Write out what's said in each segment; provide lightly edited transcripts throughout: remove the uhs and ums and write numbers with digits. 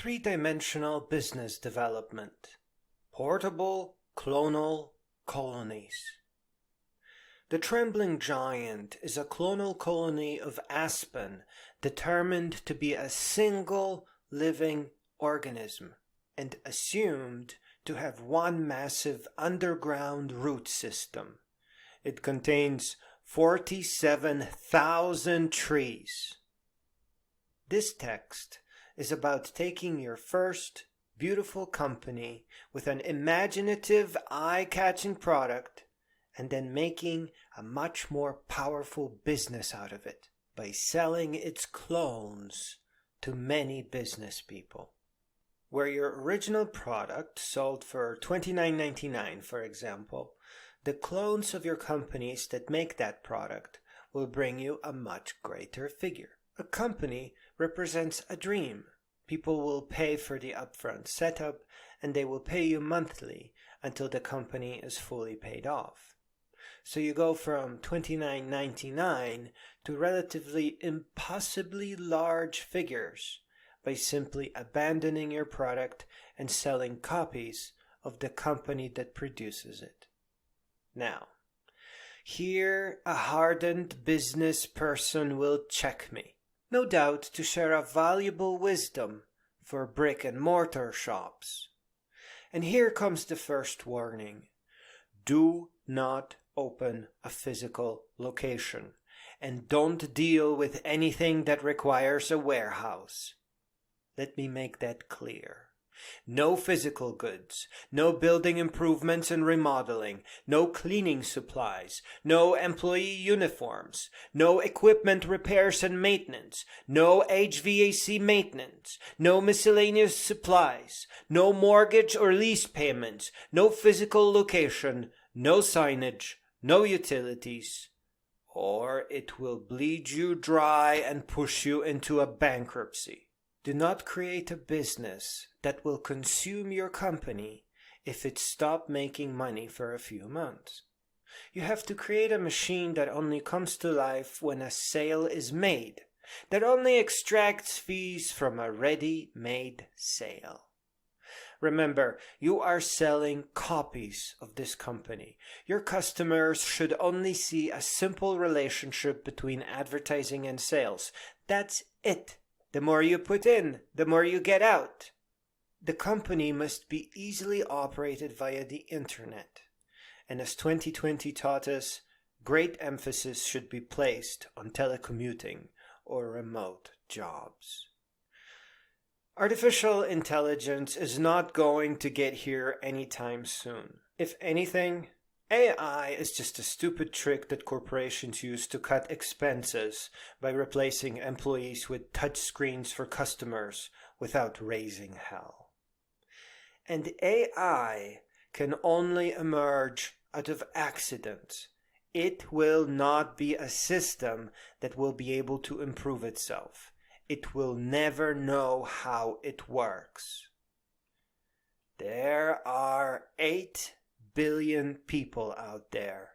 Three-dimensional business development. Portable clonal colonies. The Trembling Giant is a clonal colony of aspen determined to be a single living organism and assumed to have one massive underground root system. It contains 47,000 trees. This text is about taking your first beautiful company with an imaginative, eye-catching product and then making a much more powerful business out of it by selling its clones to many business people. Where your original product sold for $29.99, for example, the clones of your companies that make that product will bring you a much greater figure. A company represents a dream. People will pay for the upfront setup and they will pay you monthly until the company is fully paid off. So you go from $29.99 to relatively impossibly large figures by simply abandoning your product and selling copies of the company that produces it. Now, here a hardened business person will check me, no doubt to share a valuable wisdom for brick and mortar shops. And here comes the first warning. Do not open a physical location and don't deal with anything that requires a warehouse. Let me make that clear. No physical goods, no building improvements and remodeling, no cleaning supplies, no employee uniforms, no equipment repairs and maintenance, no HVAC maintenance, no miscellaneous supplies, no mortgage or lease payments, no physical location, no signage, no utilities, or it will bleed you dry and push you into a bankruptcy. Do not create a business that will consume your company if it stops making money for a few months. You have to create a machine that only comes to life when a sale is made, that only extracts fees from a ready-made sale. Remember, you are selling copies of this company. Your customers should only see a simple relationship between advertising and sales. That's it. The more you put in, the more you get out. The company must be easily operated via the internet. And as 2020 taught us, great emphasis should be placed on telecommuting or remote jobs. Artificial intelligence is not going to get here anytime soon. If anything, AI is just a stupid trick that corporations use to cut expenses by replacing employees with touchscreens for customers without raising hell. And AI can only emerge out of accidents. It will not be a system that will be able to improve itself. It will never know how it works. There are 8 billion people out there,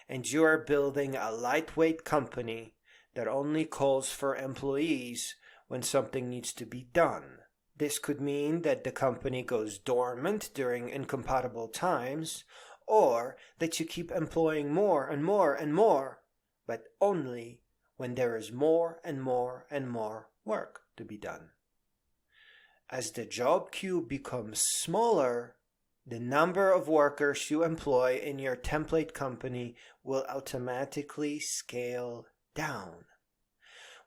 and you are building a lightweight company that only calls for employees when something needs to be done. This could mean that the company goes dormant during incompatible times, or that you keep employing more and more and more, but only when there is more and more and more work to be done. As the job queue becomes smaller, the number of workers you employ in your template company will automatically scale down.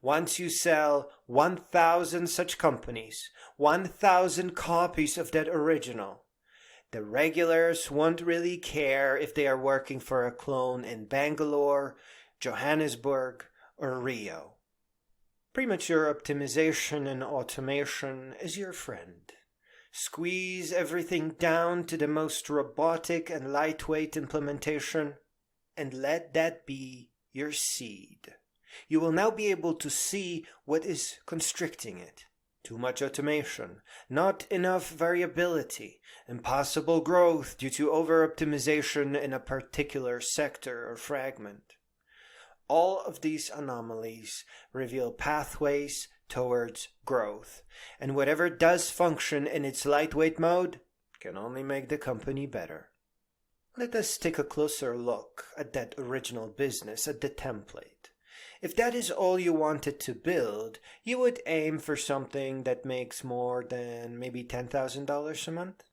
Once you sell 1,000 such companies, 1,000 copies of that original, the regulars won't really care if they are working for a clone in Bangalore, Johannesburg, or Rio. Premature optimization and automation is your friend. Squeeze everything down to the most robotic and lightweight implementation, and let that be your seed. You will now be able to see what is constricting it. Too much automation, not enough variability, impossible growth due to over-optimization in a particular sector or fragment. All of these anomalies reveal pathways towards growth, and whatever does function in its lightweight mode can only make the company better. Let us take a closer look at that original business, at the template. If that is all you wanted to build, you would aim for something that makes more than maybe $10,000 a month.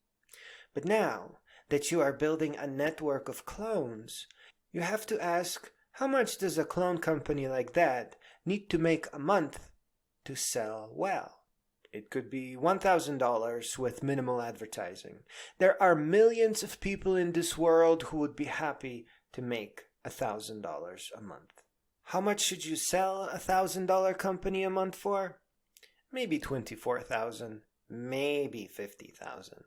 But now that you are building a network of clones, you have to ask, how much does a clone company like that need to make a month to sell well? It could be $1,000 with minimal advertising. There are millions of people in this world who would be happy to make $1,000 a month. How much should you sell a $1,000 company a month for? Maybe $24,000, maybe $50,000.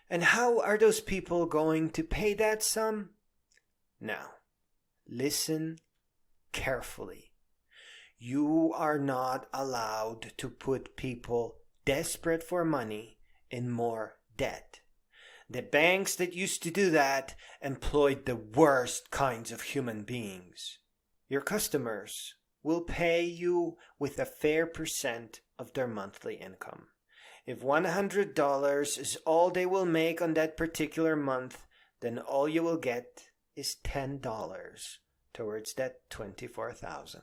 And how are those people going to pay that sum? Now, listen carefully. You are not allowed to put people desperate for money in more debt. The banks that used to do that employed the worst kinds of human beings. Your customers will pay you with a fair percent of their monthly income. If $100 is all they will make on that particular month, then all you will get is $10 towards that $24,000.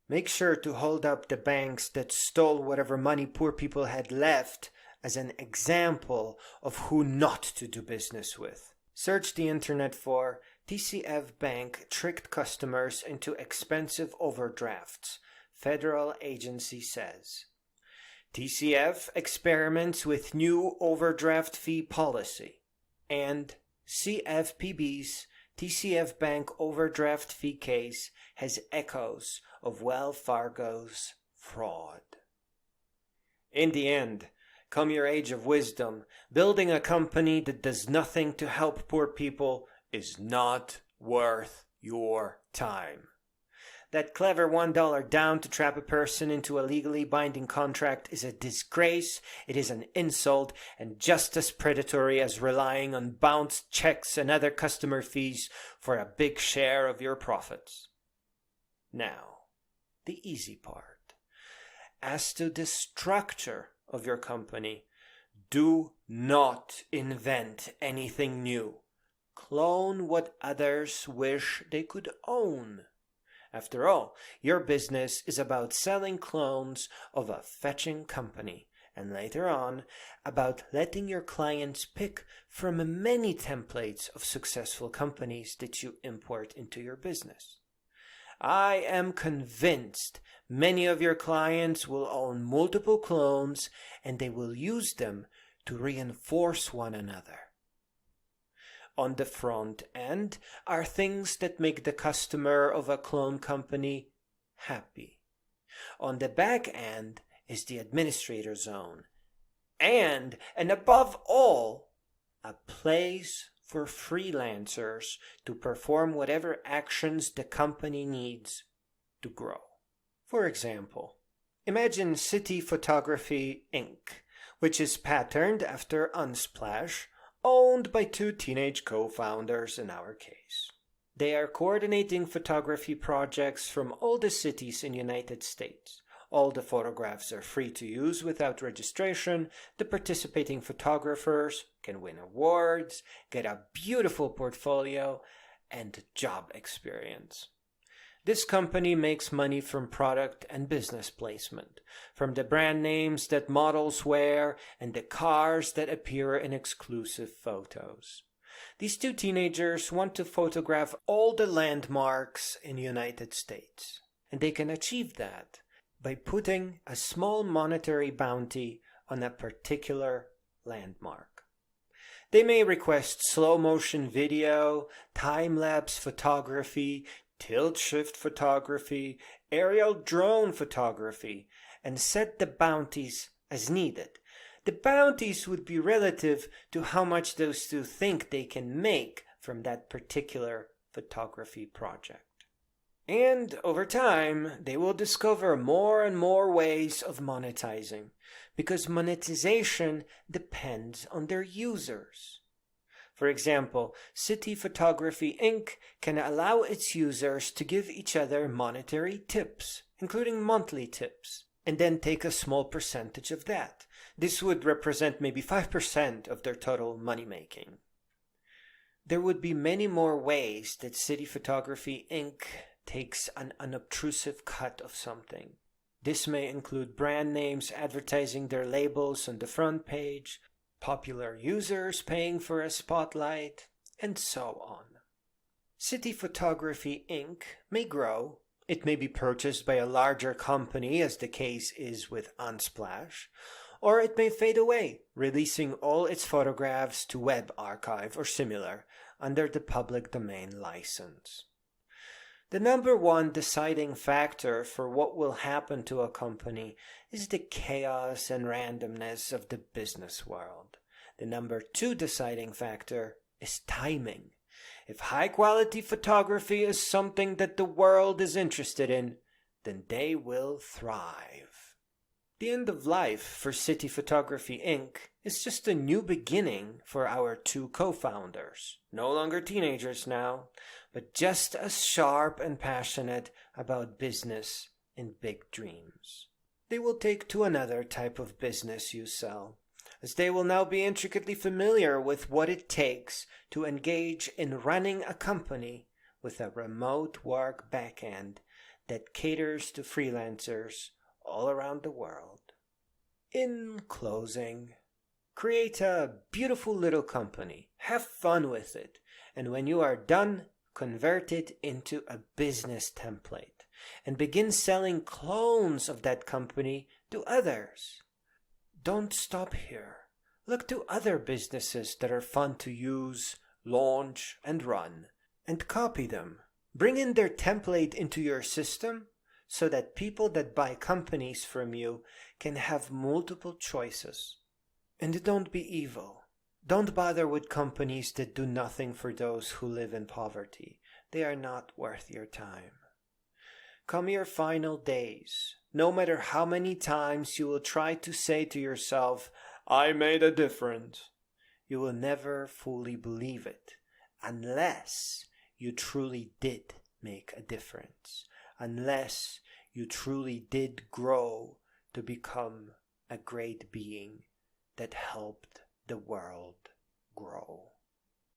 Make sure to hold up the banks that stole whatever money poor people had left as an example of who not to do business with. Search the internet for TCF Bank tricked customers into expensive overdrafts, federal agency says. TCF experiments with new overdraft fee policy, and CFPB's TCF Bank overdraft fee case has echoes of Wells Fargo's fraud. In the end, come your age of wisdom, building a company that does nothing to help poor people is not worth your time. That clever $1 down to trap a person into a legally binding contract is a disgrace, it is an insult, and just as predatory as relying on bounced checks and other customer fees for a big share of your profits. Now, the easy part. As to the structure of your company, do not invent anything new. Clone what others wish they could own. After all, your business is about selling clones of a fetching company, and later on, about letting your clients pick from many templates of successful companies that you import into your business. I am convinced many of your clients will own multiple clones, and they will use them to reinforce one another. On the front end are things that make the customer of a clone company happy. On the back end is the administrator zone. And above all, a place for freelancers to perform whatever actions the company needs to grow. For example, imagine City Photography Inc., which is patterned after Unsplash, owned by two teenage co-founders in our case. They are coordinating photography projects from all the cities in the United States. All the photographs are free to use without registration. The participating photographers can win awards, get a beautiful portfolio, and job experience. This company makes money from product and business placement, from the brand names that models wear and the cars that appear in exclusive photos. These two teenagers want to photograph all the landmarks in the United States, and they can achieve that by putting a small monetary bounty on a particular landmark. They may request slow motion video, time-lapse photography, tilt-shift photography, aerial drone photography, and set the bounties as needed. The bounties would be relative to how much those two think they can make from that particular photography project. And over time, they will discover more and more ways of monetizing, because monetization depends on their users. For example, City Photography Inc. can allow its users to give each other monetary tips, including monthly tips. and then take a small percentage of that. This would represent maybe 5% of their total money making. There would be many more ways that City Photography Inc. takes an unobtrusive cut of something. This may include brand names advertising their labels on the front page, popular users paying for a spotlight, and so on. City Photography Inc. may grow. It may be purchased by a larger company, as the case is with Unsplash, or it may fade away, releasing all its photographs to web archive or similar under the public domain license. The number one deciding factor for what will happen to a company is the chaos and randomness of the business world. The number two deciding factor is timing. If high-quality photography is something that the world is interested in, then they will thrive. The end of life for City Photography Inc. is just a new beginning for our two co-founders. No longer teenagers now, but just as sharp and passionate about business and big dreams. They will take to another type of business you sell, as they will now be intricately familiar with what it takes to engage in running a company with a remote work backend that caters to freelancers all around the world. In closing, create a beautiful little company, have fun with it, and when you are done, convert it into a business template and begin selling clones of that company to others. Don't stop here. Look to other businesses that are fun to use, launch, and run, and copy them. Bring in their template into your system so that people that buy companies from you can have multiple choices. And don't be evil. Don't bother with companies that do nothing for those who live in poverty. They are not worth your time. Come your final days. No matter how many times you will try to say to yourself, I made a difference, you will never fully believe it unless you truly did make a difference, unless you truly did grow to become a great being that helped the world grow.